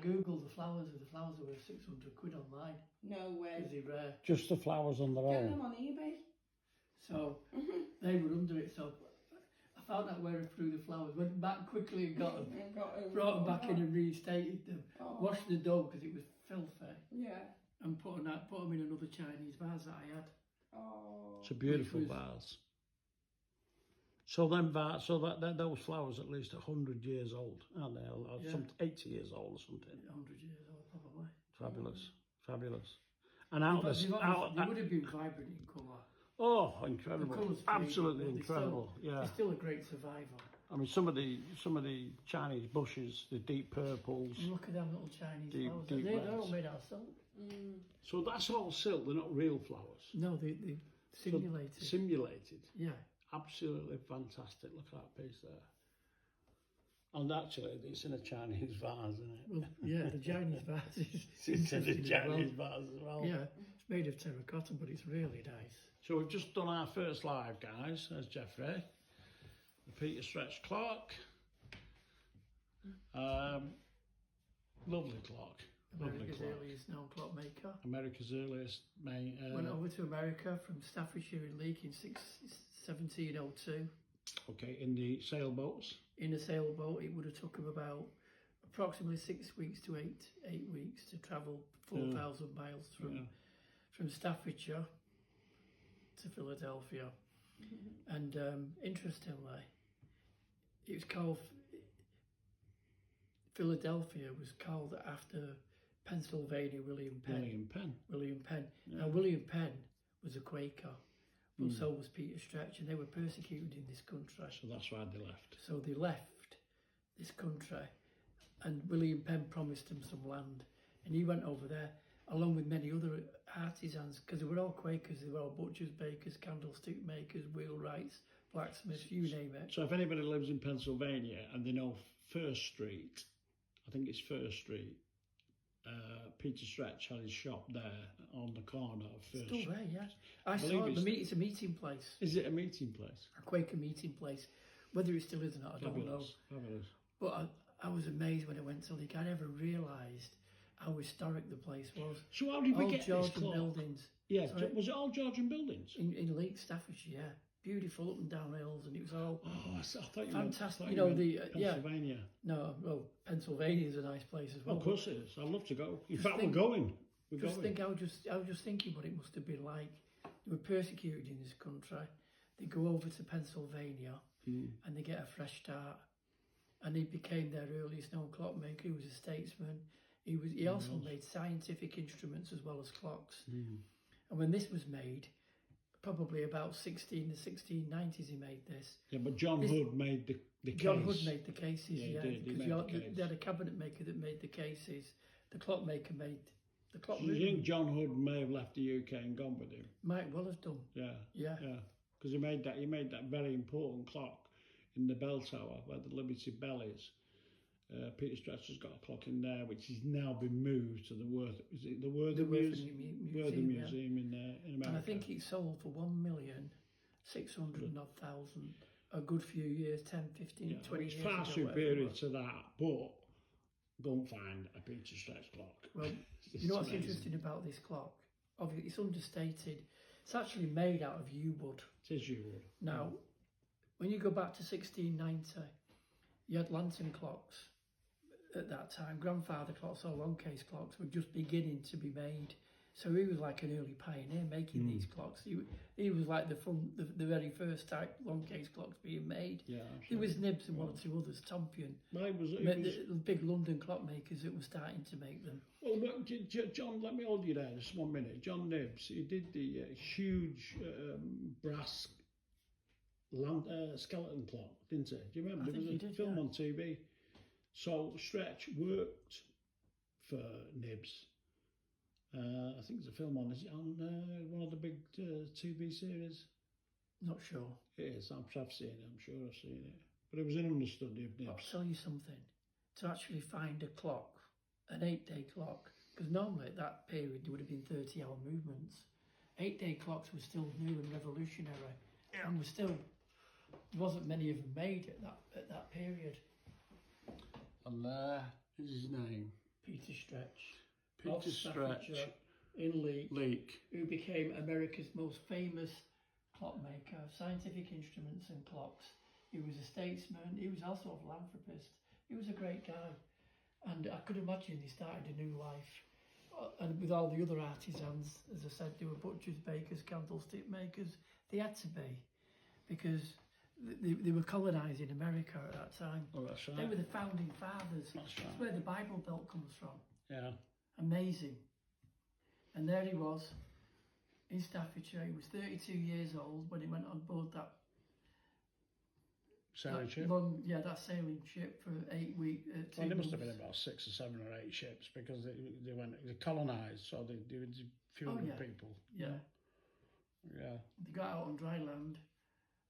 googled the flowers, and the flowers are worth 600 quid online. No way. Because they're rare. Just the flowers on their Get own. them on eBay. So they were under it. So I found out where I threw the flowers. Went back quickly and got them. Brought them back in and reinstated them. Washed the dough because it was filthy. Yeah. And put them in another Chinese vase that I had. Oh. It's a beautiful vase. So those flowers at least 100 years old, aren't they? Or some 80 years old or something. 100 years old, probably. Fabulous, fabulous. And out of they would have been vibrant in colour. Oh, incredible! Absolutely incredible. They're still a great survivor. I mean, some of the Chinese bushes, the deep purples. And look at them little Chinese flowers. They're all made out of silk. So that's all silk. They're not real flowers. No, they simulated. So, simulated. Yeah. Absolutely fantastic. Look at that piece there. And actually, it's in a Chinese vase, isn't it? Well, yeah, the Chinese vase is It's in a Chinese vase as well. Yeah, it's made of terracotta, but it's really nice. So we've just done our first live, guys. There's Jeffrey. The Peter Stretch clock. Lovely clock. America's earliest known clockmaker. America's earliest went over to America from Staffordshire in Leek in 1702. Okay, in the sailboats. In a sailboat, it would have took him about approximately 6 weeks to eight weeks to travel 4,000 miles from Staffordshire to Philadelphia. And interestingly, it was called Philadelphia was called after Pennsylvania William Penn. William Penn. Yeah. Now William Penn was a Quaker, but so was Peter Stretch, and they were persecuted in this country. So that's why they left. So they left this country, and William Penn promised them some land, and he went over there along with many other artisans, because they were all Quakers. They were all butchers, bakers, candlestick makers, wheelwrights, blacksmiths, you name it. So if anybody lives in Pennsylvania and they know First Street, I think it's First Street, Peter Stretch had his shop there on the corner of First Street. Still there, yeah. I saw it. It's a meeting place. Is it a meeting place? A Quaker meeting place. Whether it still is or not, I don't know. Fabulous. But I was amazed when I went to Leek. I never realised how historic the place was. So how did we get Georgian this clock? Buildings. Yeah, Sorry? Was it all Georgian buildings? In Leek, Staffordshire, yeah. Beautiful up and down hills, and it was all I thought you fantastic. Meant, you know, Pennsylvania. Yeah. No, well, Pennsylvania is a nice place as well. Of course it is. I'd love to go. In fact, we're going. I was just thinking what it must have been like. They were persecuted in this country. They go over to Pennsylvania and they get a fresh start. And he became their earliest known clockmaker. He was a statesman. He also made scientific instruments as well as clocks. And when this was made, probably about the 1690s he made this. Yeah, but John Hood made the case. John Hood made the cases, yeah. Because they had a cabinet maker that made the cases. The clockmaker made the clock. So you think John Hood may have left the UK and gone with him? Might well have done. Yeah. Yeah. Because he made that very important clock in the bell tower where the Liberty Bell is. Peter Stretch has got a clock in there, which has now been moved to the Worthing Museum in America. And I think it sold for 1,600,000 a good few years, 10, 15, 20 years. It's far superior to that, but go and find a Peter Stretch clock. Well, you know what's interesting about this clock? Obviously, it's understated. It's actually made out of yew wood. It is yew wood. Now, when you go back to 1690, you had lantern clocks. At that time, grandfather clocks or long case clocks were just beginning to be made. So he was like an early pioneer making these clocks. He was like the very first type long case clocks being made. Yeah, There was Nibs and one or two others, Tompion. Well, the big London clockmakers that were starting to make them. Well, John, let me hold you there just 1 minute. John Nibs, he did the huge brass skeleton clock, didn't he? Do you remember? There was a film on TV. So Stretch worked for Nibs. I think there's a film on. Is it on one of the big TV series? Not sure. It is. I've seen it. I'm sure I've seen it. But it was an understudy of Nibs. I'll tell you something. To actually find a clock, an 8-day clock, because normally at that period there would have been 30-hour movements. 8-day clocks were still new and revolutionary, and there wasn't many of them made at that period. And there is his name. Peter Stretch. Peter of Stretch. Staffordshire in Leek. who became America's most famous clockmaker of scientific instruments and clocks. He was a statesman. He was also a philanthropist. He was a great guy. And I could imagine he started a new life. And with all the other artisans, as I said, they were butchers, bakers, candlestick makers. They had to be, because they were colonising America at that time. Oh, that's right. They were the founding fathers. That's right. That's where the Bible Belt comes from. Yeah. Amazing. And there he was, in Staffordshire. He was 32 years old when he went on board that sailing ship? That sailing ship for 8 weeks. Well, there must have been about 6 or 7 or 8 ships, because they colonised, so they were fueling people. Yeah. Yeah. They got out on dry land,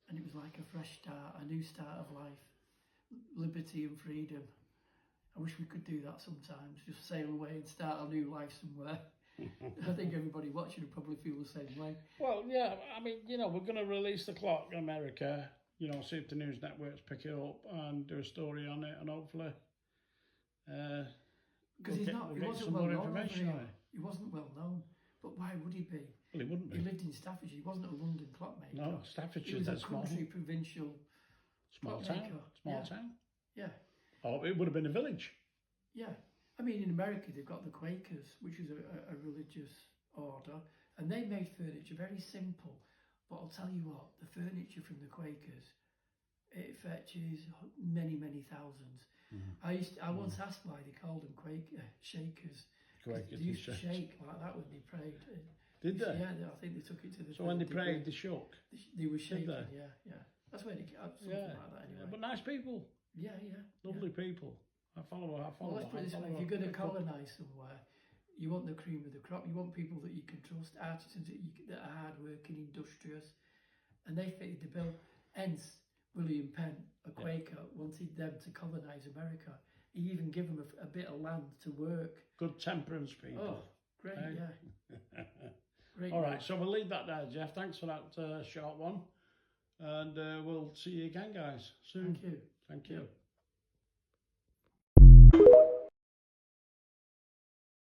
and it was like a fresh start, a new start of life, liberty and freedom. I wish we could do that sometimes, just sail away and start a new life somewhere. I think everybody watching would probably feel the same way. Well, yeah, I mean, we're going to release the clock in America, see if the news networks pick it up and do a story on it, and hopefully because he wasn't well known. He wasn't well known, but why would he be? Well, he wouldn't be. He lived in Staffordshire. He wasn't a London clockmaker. No, Staffordshire. He was a country, provincial small clockmaker. town. Yeah. Oh, it would have been a village. Yeah. I mean, in America, they've got the Quakers, which is a religious order, and they made furniture very simple. But I'll tell you what, the furniture from the Quakers, it fetches many, many thousands. Mm-hmm. I once asked why they called them Shakers. Quakers. They used to shake like that when they prayed. Did they? Yeah, I think they took it to the. So when they prayed, they shook. They were shaking. Yeah. That's where they got something like that anyway. Yeah, but nice people. Yeah. Lovely people. I follow. Well, let's put it this way: if you're going to colonise somewhere, you want the cream of the crop. You want people that you can trust, artisans that are hard-working, industrious, and they fitted the bill. Hence, William Penn, a Quaker, wanted them to colonise America. He even gave them a bit of land to work. Good temperance people. Oh, great, yeah. Great. All right, so we'll leave that there, Jeff. Thanks for that short one. And we'll see you again, guys, soon. Thank you. Thank you.